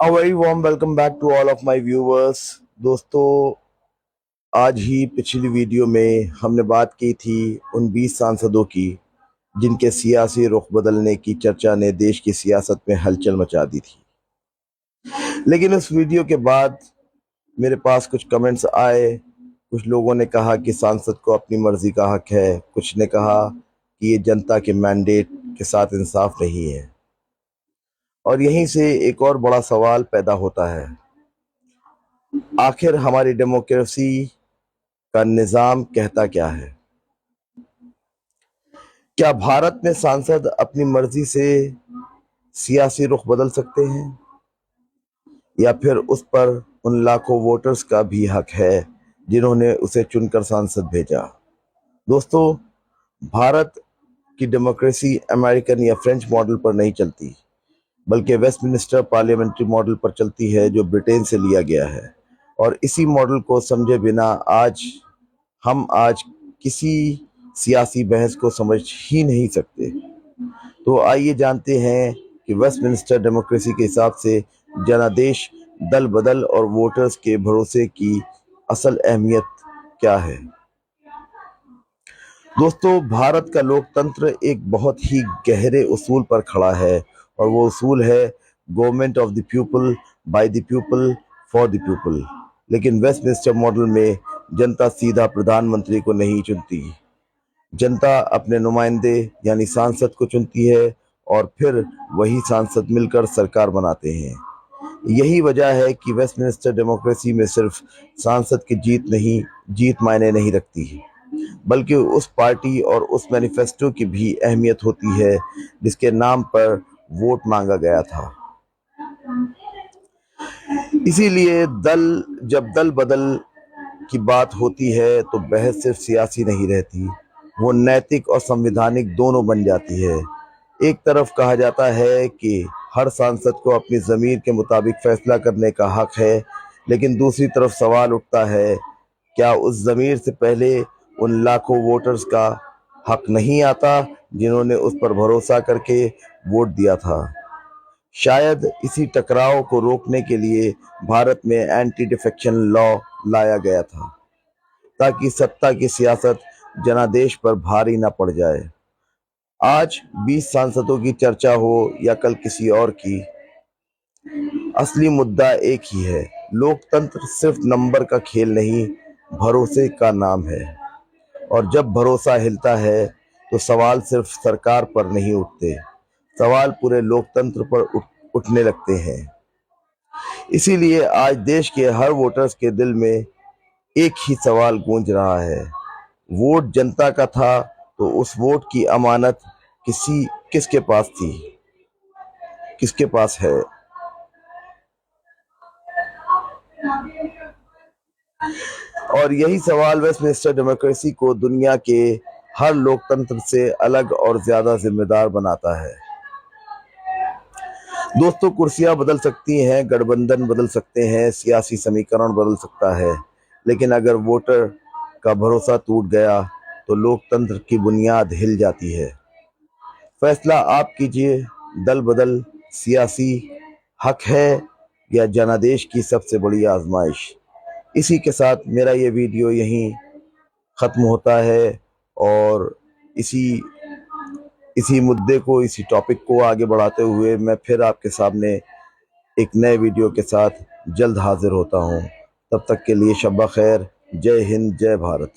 A very warm welcome back to all of my viewers। दोस्तों, आज ही पिछली video में हमने बात की थी उन 20 सांसदों की जिनके सियासी रुख बदलने की चर्चा ने देश की सियासत में हलचल मचा दी थी। लेकिन उस वीडियो के बाद मेरे पास कुछ कमेंट्स आए। कुछ लोगों ने कहा कि सांसद को अपनी मर्जी का हक है, कुछ ने कहा कि ये जनता के मैंडेट के साथ इंसाफ नहीं है। और यहीं से एक और बड़ा सवाल पैदा होता है, आखिर हमारी डेमोक्रेसी का निजाम कहता क्या है? क्या भारत में सांसद अपनी मर्जी से सियासी रुख बदल सकते हैं, या फिर उस पर उन लाखों वोटर्स का भी हक है जिन्होंने उसे चुनकर सांसद भेजा? दोस्तों, भारत की डेमोक्रेसी अमेरिकन या फ्रेंच मॉडल पर नहीं चलती, बल्कि वेस्टमिनिस्टर पार्लियामेंट्री मॉडल पर चलती है, जो ब्रिटेन से लिया गया है। और इसी मॉडल को समझे बिना आज किसी सियासी बहस को समझ ही नहीं सकते। तो आइए जानते हैं कि वेस्टमिनिस्टर डेमोक्रेसी के हिसाब से जनादेश, दल बदल और वोटर्स के भरोसे की असल अहमियत क्या है। दोस्तों, भारत का लोकतंत्र एक बहुत ही गहरे उसूल पर खड़ा है, और वो उसूल है government of the people, by the people, for the people. लेकिन वेस्टमिनिस्टर मॉडल में जनता सीधा प्रधानमंत्री को नहीं चुनती। जनता अपने नुमाइंदे यानी सांसद को चुनती है, और फिर वही सांसद मिलकर सरकार बनाते हैं। यही वजह है कि वेस्टमिनिस्टर डेमोक्रेसी में सिर्फ सांसद की जीत मायने नहीं रखती है, बल्कि उस पार्टी और उस मैनिफेस्टो की भी अहमियत होती है जिसके नाम पर वोट मांगा गया था। इसीलिए जब दल बदल की बात होती है तो बहस सिर्फ सियासी नहीं रहती, वो नैतिक और संवैधानिक दोनों बन जाती है। एक तरफ कहा जाता है कि हर सांसद को अपनी ज़मीर के मुताबिक फैसला करने का हक है, लेकिन दूसरी तरफ सवाल उठता है, क्या उस ज़मीर से पहले उन लाखों वोटर्स का हक नहीं आता जिन्होंने उस पर भरोसा करके वोट दिया था? शायद इसी टकराव को रोकने के लिए भारत में एंटी डिफेक्शन लॉ लाया गया था, ताकि सत्ता की सियासत जनादेश पर भारी न पड़ जाए। आज 20 सांसदों की चर्चा हो या कल किसी और की, असली मुद्दा एक ही है। लोकतंत्र सिर्फ नंबर का खेल नहीं, भरोसे का नाम है। और जब भरोसा हिलता है तो सवाल सिर्फ सरकार पर नहीं उठते, सवाल पूरे लोकतंत्र पर उठने लगते हैं। इसीलिए आज देश के हर वोटर्स के दिल में एक ही सवाल गूंज रहा है, वोट जनता का था तो उस वोट की अमानत किसके पास थी, किसके पास है? और यही सवाल वेस्टमिनिस्टर डेमोक्रेसी को दुनिया के हर लोकतंत्र से अलग और ज्यादा जिम्मेदार बनाता है। दोस्तों, कुर्सियां बदल सकती हैं, गठबंधन बदल सकते हैं, सियासी समीकरण बदल सकता है, लेकिन अगर वोटर का भरोसा टूट गया तो लोकतंत्र की बुनियाद हिल जाती है। फैसला आप कीजिए, दल बदल सियासी हक है या जनादेश की सबसे बड़ी आजमाइश। इसी के साथ मेरा ये वीडियो यहीं ख़त्म होता है, और इसी इसी मुद्दे को, इसी टॉपिक को आगे बढ़ाते हुए मैं फिर आपके सामने एक नए वीडियो के साथ जल्द हाजिर होता हूँ। तब तक के लिए शब्बा खैर। जय हिंद, जय भारत।